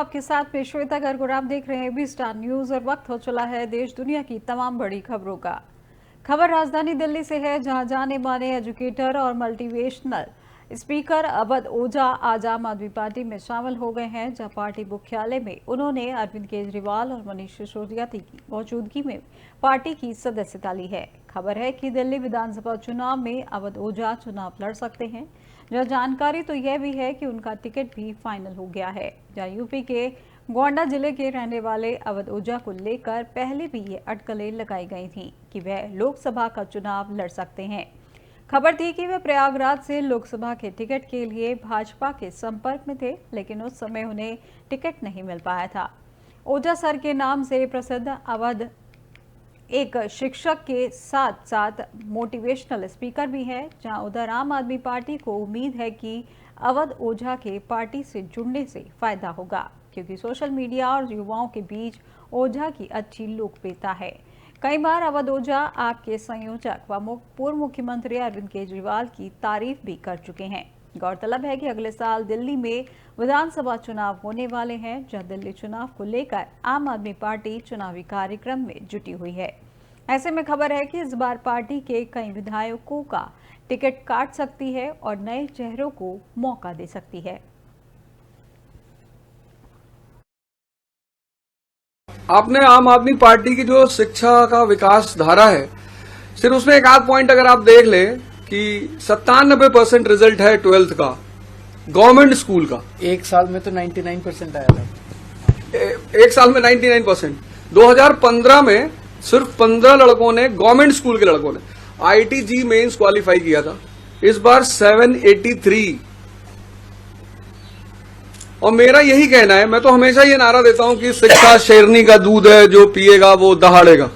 आपके साथ में श्वेता गर्ग। आप देख रहे हैं एबी स्टार न्यूज और वक्त हो चला है देश दुनिया की तमाम बड़ी खबरों का। खबर राजधानी दिल्ली से है, जहां जाने माने एजुकेटर और मल्टीवेशनल स्पीकर अवध ओझा आज आम आदमी पार्टी में शामिल हो गए हैं। जहां पार्टी मुख्यालय में उन्होंने अरविंद केजरीवाल और मनीष सिसोदिया की मौजूदगी में पार्टी की सदस्यता ली है। खबर है कि दिल्ली विधानसभा चुनाव में अवध ओझा चुनाव लड़ सकते हैं। जहां जानकारी तो यह भी है कि उनका टिकट भी फाइनल हो गया है। जहां यूपी के गोंडा जिले के रहने वाले अवध ओझा को लेकर पहले भी ये अटकलें लगाई गई थीं कि वह लोकसभा का चुनाव लड़ सकते हैं। खबर थी कि वे प्रयागराज से लोकसभा के टिकट के लिए भाजपा के संपर्क में थे, लेकिन उस समय उन्हें टिकट नहीं मिल पाया था। ओझा सर के नाम से प्रसिद्ध अवध एक शिक्षक के साथ साथ मोटिवेशनल स्पीकर भी है। जहां उधर आम आदमी पार्टी को उम्मीद है कि अवध ओझा के पार्टी से जुड़ने से फायदा होगा, क्योंकि सोशल मीडिया और युवाओं के बीच ओझा की अच्छी लोकप्रियता है। कई बार अवध ओझा आपके संयोजक व पूर्व मुख्यमंत्री अरविंद केजरीवाल की तारीफ भी कर चुके हैं। गौरतलब है कि अगले साल दिल्ली में विधानसभा चुनाव होने वाले हैं, जहां दिल्ली चुनाव को लेकर आम आदमी पार्टी चुनावी कार्यक्रम में जुटी हुई है। ऐसे में खबर है कि इस बार पार्टी के कई विधायकों का टिकट काट सकती है और नए चेहरों को मौका दे सकती है। आपने आम आदमी पार्टी की जो शिक्षा का विकास धारा है, सिर्फ उसमें एक आध पॉइंट अगर आप देख ले कि 97% रिजल्ट है 12th का गवर्नमेंट स्कूल का। एक साल में तो 99% आया था। एक साल में 99%। 2015 में सिर्फ 15 लड़कों ने, गवर्नमेंट स्कूल के लड़कों ने IIT मेंस क्वालिफाई किया था। इस बार 783। और मेरा यही कहना है, मैं तो हमेशा ये नारा देता हूं कि शिक्षा शेरनी का दूध है, जो पिएगा वो दहाड़ेगा।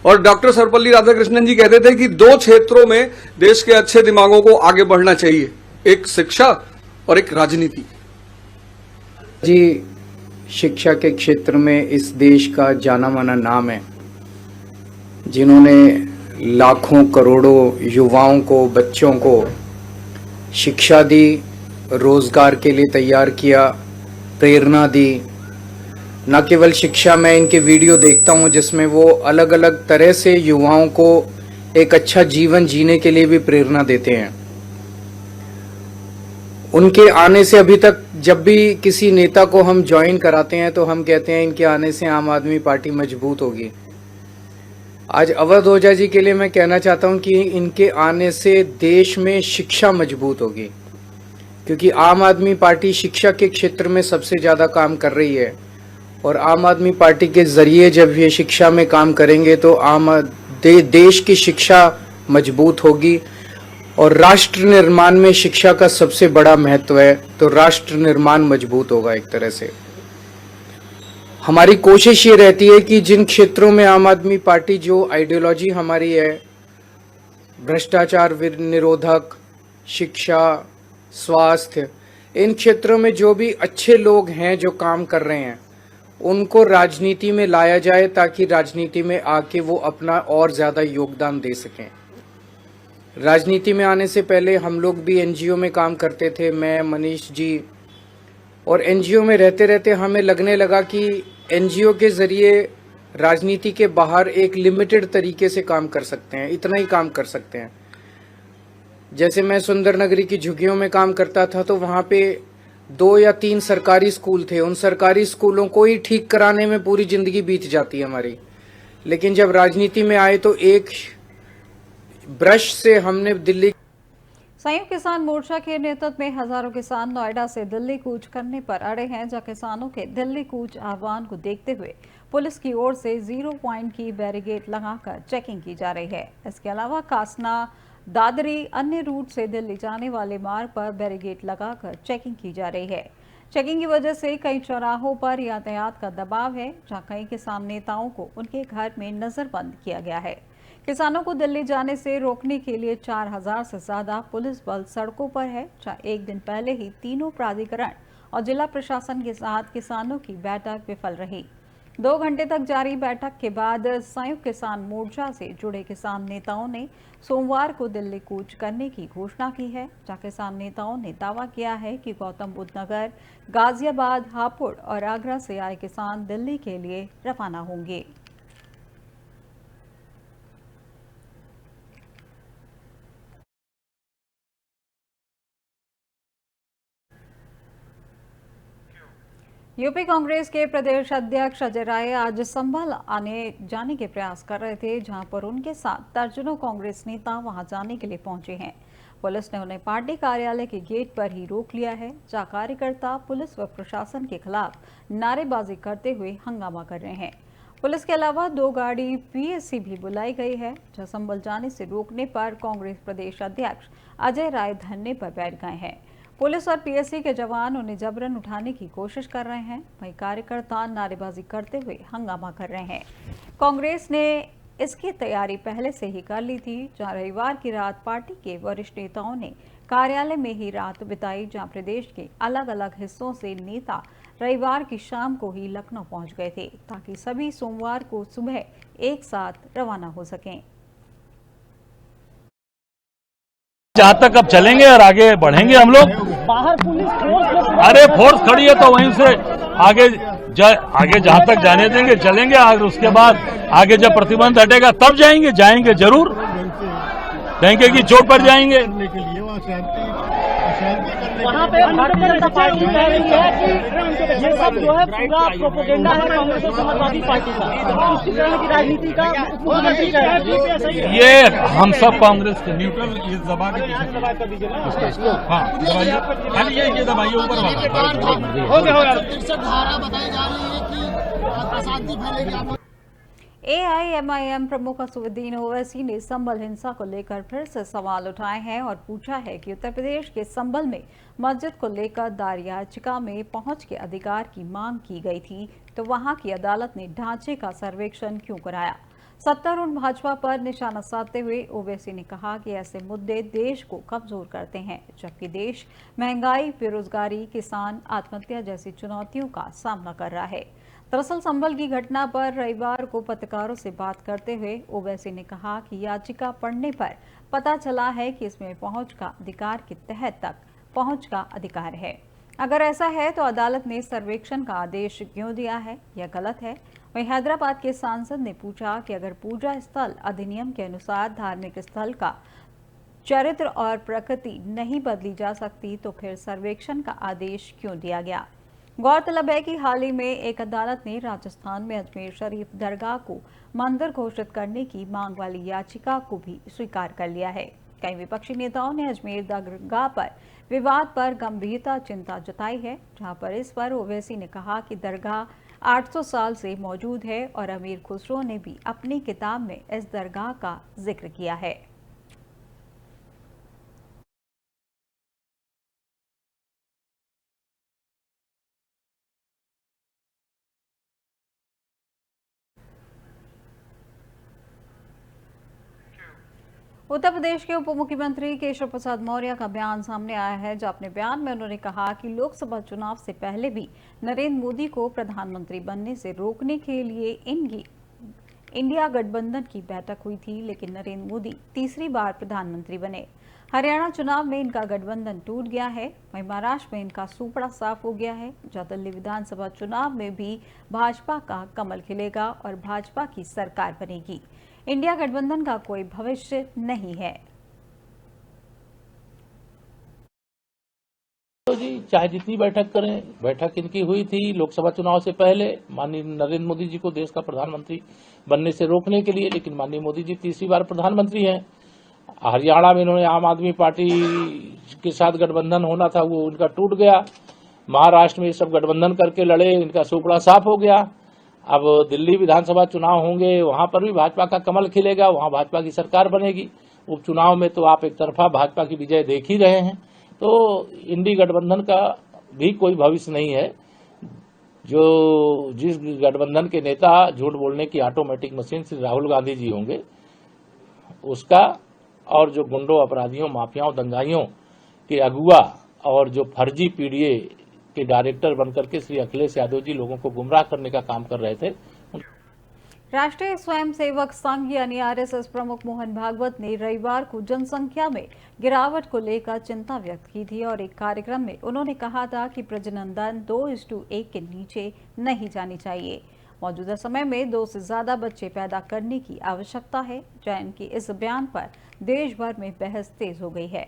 और डॉक्टर सर्वपल्ली राधाकृष्णन जी कहते थे कि 2 क्षेत्रों में देश के अच्छे दिमागों को आगे बढ़ना चाहिए, एक शिक्षा और एक राजनीति। जी, शिक्षा के क्षेत्र में इस देश का जाना माना नाम है, जिन्होंने लाखों करोड़ों युवाओं को, बच्चों को शिक्षा दी, रोजगार के लिए तैयार किया, प्रेरणा दी। न केवल शिक्षा, मैं इनके वीडियो देखता हूं जिसमें वो अलग अलग तरह से युवाओं को एक अच्छा जीवन जीने के लिए भी प्रेरणा देते हैं। उनके आने से अभी तक जब भी किसी नेता को हम ज्वाइन कराते हैं तो हम कहते हैं इनके आने से आम आदमी पार्टी मजबूत होगी। आज अवध ओझा जी के लिए मैं कहना चाहता हूं कि इनके आने से देश में शिक्षा मजबूत होगी, क्योंकि आम आदमी पार्टी शिक्षा के क्षेत्र में सबसे ज्यादा काम कर रही है। और आम आदमी पार्टी के जरिए जब ये शिक्षा में काम करेंगे तो देश की शिक्षा मजबूत होगी। और राष्ट्र निर्माण में शिक्षा का सबसे बड़ा महत्व है, तो राष्ट्र निर्माण मजबूत होगा। एक तरह से हमारी कोशिश ये रहती है कि जिन क्षेत्रों में आम आदमी पार्टी, जो आइडियोलॉजी हमारी है, भ्रष्टाचार निरोधक, शिक्षा, स्वास्थ्य, इन क्षेत्रों में जो भी अच्छे लोग हैं जो काम कर रहे हैं, उनको राजनीति में लाया जाए, ताकि राजनीति में आके वो अपना और ज्यादा योगदान दे सकें। राजनीति में आने से पहले हम लोग भी एनजीओ में काम करते थे, मैं, मनीष जी। और एनजीओ में रहते रहते हमें लगने लगा कि एनजीओ के जरिए राजनीति के बाहर एक लिमिटेड तरीके से काम कर सकते हैं, इतना ही काम कर सकते हैं। जैसे मैं सुंदर नगरी की झुग्गियों में काम करता था, तो वहां पे 2 या 3 सरकारी स्कूल थे। उन सरकारी स्कूलों को ही ठीक कराने में पूरी जिंदगी बीत जाती है हमारी। लेकिन जब राजनीति में आए तो एक ब्रश से हमने दिल्ली। संयुक्त किसान मोर्चा के नेतृत्व में हजारों किसान नोएडा से दिल्ली कूच करने पर अड़े हैं। जहां किसानों के दिल्ली कूच आह्वान को देखते हुए पुलिस की ओर से 0 पॉइंट की बैरिकेड लगाकर चेकिंग की जा रही है। इसके अलावा कासना, दादरी, अन्य रूट से दिल्ली जाने वाले मार्ग पर बैरिकेड लगाकर चेकिंग की जा रही है। चेकिंग की वजह से कई चौराहों पर यातायात का दबाव है, जहां कई किसान नेताओं को उनके घर में नजरबंद किया गया है। किसानों को दिल्ली जाने से रोकने के लिए 4000 से ज्यादा पुलिस बल सड़कों पर है। जहां एक दिन पहले ही तीनों प्राधिकरण और जिला प्रशासन के साथ किसानों की बैठक विफल रही। 2 घंटे तक जारी बैठक के बाद संयुक्त किसान मोर्चा से जुड़े किसान नेताओं ने सोमवार को दिल्ली कूच करने की घोषणा की है, जहां किसान नेताओं ने दावा किया है कि गौतम बुद्ध नगर, गाजियाबाद, हापुड़ और आगरा से आए किसान दिल्ली के लिए रवाना होंगे। यूपी कांग्रेस के प्रदेश अध्यक्ष अजय राय आज संभल आने जाने के प्रयास कर रहे थे, जहां पर उनके साथ दर्जनों कांग्रेस नेता वहां जाने के लिए पहुंचे हैं। पुलिस ने उन्हें पार्टी कार्यालय के गेट पर ही रोक लिया है, जहां कार्यकर्ता पुलिस व प्रशासन के खिलाफ नारेबाजी करते हुए हंगामा कर रहे हैं। पुलिस के अलावा 2 गाड़ी पीएससी भी बुलाई गई है, जहां संभल जाने से रोकने पर कांग्रेस प्रदेश अध्यक्ष अजय राय धरने पर बैठ गए हैं। पुलिस और पीएससी के जवान उन्हें जबरन उठाने की कोशिश कर रहे हैं, वहीं कार्यकर्ता नारेबाजी करते हुए हंगामा कर रहे हैं। कांग्रेस ने इसकी तैयारी पहले से ही कर ली थी, जहां रविवार की रात पार्टी के वरिष्ठ नेताओं ने कार्यालय में ही रात बिताई, जहां प्रदेश के अलग अलग हिस्सों से नेता रविवार की शाम को ही लखनऊ पहुंच गए थे, ताकि सभी सोमवार को सुबह एक साथ रवाना हो सकें। जहाँ तक अब चलेंगे और आगे बढ़ेंगे हम लोग। बाहर पुलिस अरे फोर्स खड़ी है तो वहीं से आगे जहाँ तक जाने देंगे चलेंगे, और उसके बाद आगे जब प्रतिबंध हटेगा तब जाएंगे जरूर, कहेंगे कि चोट पर जाएंगे। वहाँ पे भारतीय जनता पार्टी कह रही है कि ये सब जो है पूरा प्रोपेगेंडा है कांग्रेस और समाजवादी पार्टी का, तुष्टीकरण की राजनीति का मुख्यमंत्री कह रहे हैं। ये हम सब कांग्रेस के न्यूट्रल ये दबा के हाँ दबाइए, ये दबाइए ऊपर हो गया धारा बताई जा रही है कि अशांति फैलेगी। एआईएमआईएम प्रमुख असदुद्दीन ओवैसी ने संभल हिंसा को लेकर फिर से सवाल उठाए हैं और पूछा है कि उत्तर प्रदेश के संभल में मस्जिद को लेकर दायर याचिका में पहुंच के अधिकार की मांग की गई थी, तो वहां की अदालत ने ढांचे का सर्वेक्षण क्यों कराया। सत्तारूढ़ भाजपा पर निशाना साधते हुए ओवैसी ने कहा कि ऐसे मुद्दे देश को कमजोर करते हैं, जबकि देश महंगाई, बेरोजगारी, किसान आत्महत्या जैसी चुनौतियों का सामना कर रहा है। दरअसल संभल की घटना पर रविवार को पत्रकारों से बात करते हुए ओवैसी ने कहा कि याचिका पढ़ने पर पता चला है कि इसमें पहुंच का अधिकार के तहत तक पहुंच का अधिकार है। अगर ऐसा है तो अदालत ने सर्वेक्षण का आदेश क्यों दिया है, यह गलत है। वहीं हैदराबाद के सांसद ने पूछा कि अगर पूजा स्थल अधिनियम के अनुसार धार्मिक स्थल का चरित्र और प्रकृति नहीं बदली जा सकती, तो फिर सर्वेक्षण का आदेश क्यों दिया गया। गौरतलब है कि हाल ही में एक अदालत ने राजस्थान में अजमेर शरीफ दरगाह को मंदिर घोषित करने की मांग वाली याचिका को भी स्वीकार कर लिया है। कई विपक्षी नेताओं ने अजमेर दरगाह पर विवाद पर गंभीरता चिंता जताई है, जहां पर इस पर ओवैसी ने कहा कि दरगाह 800 साल से मौजूद है और अमीर खुसरो ने भी अपनी किताब में इस दरगाह का जिक्र किया है। उत्तर प्रदेश के उप मुख्यमंत्री केशव प्रसाद मौर्य का बयान सामने आया है, जो अपने बयान में उन्होंने कहा कि लोकसभा चुनाव से पहले भी नरेंद्र मोदी को प्रधानमंत्री बनने से रोकने के लिए इंडिया गठबंधन की बैठक हुई थी, लेकिन नरेंद्र मोदी तीसरी बार प्रधानमंत्री बने। हरियाणा चुनाव में इनका गठबंधन टूट गया है, वहीं महाराष्ट्र में इनका सूपड़ा साफ हो गया है, जहां दिल्ली विधानसभा चुनाव में भी भाजपा का कमल खिलेगा और भाजपा की सरकार बनेगी। इंडिया गठबंधन का कोई भविष्य नहीं है। तो जी चाहे जितनी बैठक करें, बैठक इनकी हुई थी लोकसभा चुनाव से पहले माननीय नरेंद्र मोदी जी को देश का प्रधानमंत्री बनने से रोकने के लिए, लेकिन माननीय मोदी जी तीसरी बार प्रधानमंत्री हैं। हरियाणा में इन्होंने आम आदमी पार्टी के साथ गठबंधन होना था, वो उनका टूट गया। महाराष्ट्र में सब गठबंधन करके लड़े, इनका सूपड़ा साफ हो गया। अब दिल्ली विधानसभा चुनाव होंगे, वहां पर भी भाजपा का कमल खिलेगा, वहां भाजपा की सरकार बनेगी। उपचुनाव में तो आप एक तरफा भाजपा की विजय देख ही रहे हैं, तो इंडी गठबंधन का भी कोई भविष्य नहीं है। जो जिस गठबंधन के नेता झूठ बोलने की ऑटोमेटिक मशीन श्री राहुल गांधी जी होंगे, उसका और जो गुंडों, अपराधियों, माफियाओं, दंगाइयों के अगुआ और जो फर्जी पीडीए के डायरेक्टर बनकर के श्री अखिलेश यादव जी लोगों को गुमराह करने का काम कर रहे थे। राष्ट्रीय स्वयंसेवक संघ यानी आरएसएस प्रमुख मोहन भागवत ने रविवार को जनसंख्या में गिरावट को लेकर चिंता व्यक्त की थी और एक कार्यक्रम में उन्होंने कहा था कि प्रजनन दर 2:1 के नीचे नहीं जानी चाहिए। मौजूदा समय में 2 से ज्यादा बच्चे पैदा करने की आवश्यकता है। जैन के इस बयान पर देश भर में बहस तेज हो गई है।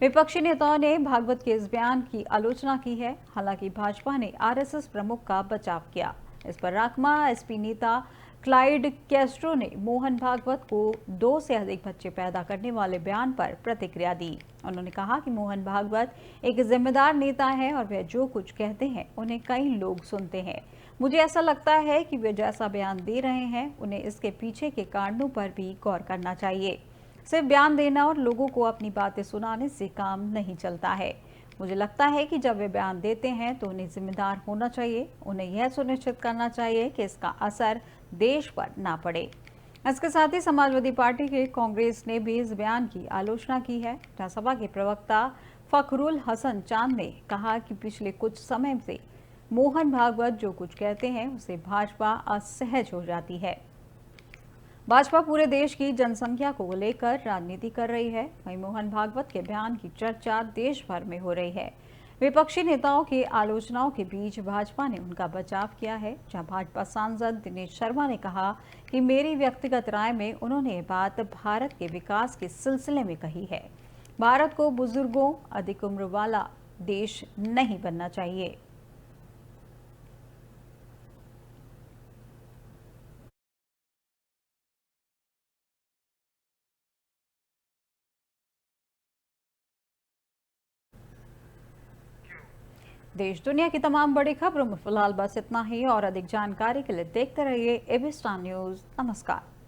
विपक्षी नेताओं ने भागवत के इस बयान की आलोचना की है। हालांकि भाजपा ने आरएसएस प्रमुख का बचाव किया। इस पर राकमा एसपी नेता क्लाइड कैस्ट्रो ने मोहन भागवत को 2 से अधिक बच्चे पैदा करने वाले बयान पर प्रतिक्रिया दी। उन्होंने कहा कि मोहन भागवत एक जिम्मेदार नेता है और वह जो कुछ कहते हैं उन्हें कई लोग सुनते हैं। मुझे ऐसा लगता है कि वे जैसा बयान दे रहे हैं उन्हें इसके पीछे के कारणों पर भी गौर करना चाहिए। सिर्फ बयान देना और लोगों को अपनी बातें सुनाने से काम नहीं चलता है। मुझे लगता है कि जब वे बयान देते हैं तो उन्हें जिम्मेदार होना चाहिए। उन्हें यह सुनिश्चित करना चाहिए कि इसका असर देश पर ना पड़े। इसके साथ ही समाजवादी पार्टी के कांग्रेस ने भी इस बयान की आलोचना की है। राज्यसभा के प्रवक्ता फखरुल हसन चांद ने कहा कि पिछले कुछ समय से मोहन भागवत जो कुछ कहते हैं उसे भाजपा असहज हो जाती है। भाजपा पूरे देश की जनसंख्या को लेकर राजनीति कर रही है। वहीं मोहन भागवत के बयान की चर्चा देश भर में हो रही है। विपक्षी नेताओं की आलोचनाओं के बीच भाजपा ने उनका बचाव किया है। जहां भाजपा सांसद दिनेश शर्मा ने कहा कि मेरी व्यक्तिगत राय में उन्होंने ये बात भारत के विकास के सिलसिले में कही है। भारत को बुजुर्गों, अधिक उम्र वाला देश नहीं बनना चाहिए। देश दुनिया की तमाम बड़ी खबरों में फिलहाल बस इतना ही और अधिक जानकारी के लिए देखते रहिए एबी स्टार न्यूज। नमस्कार।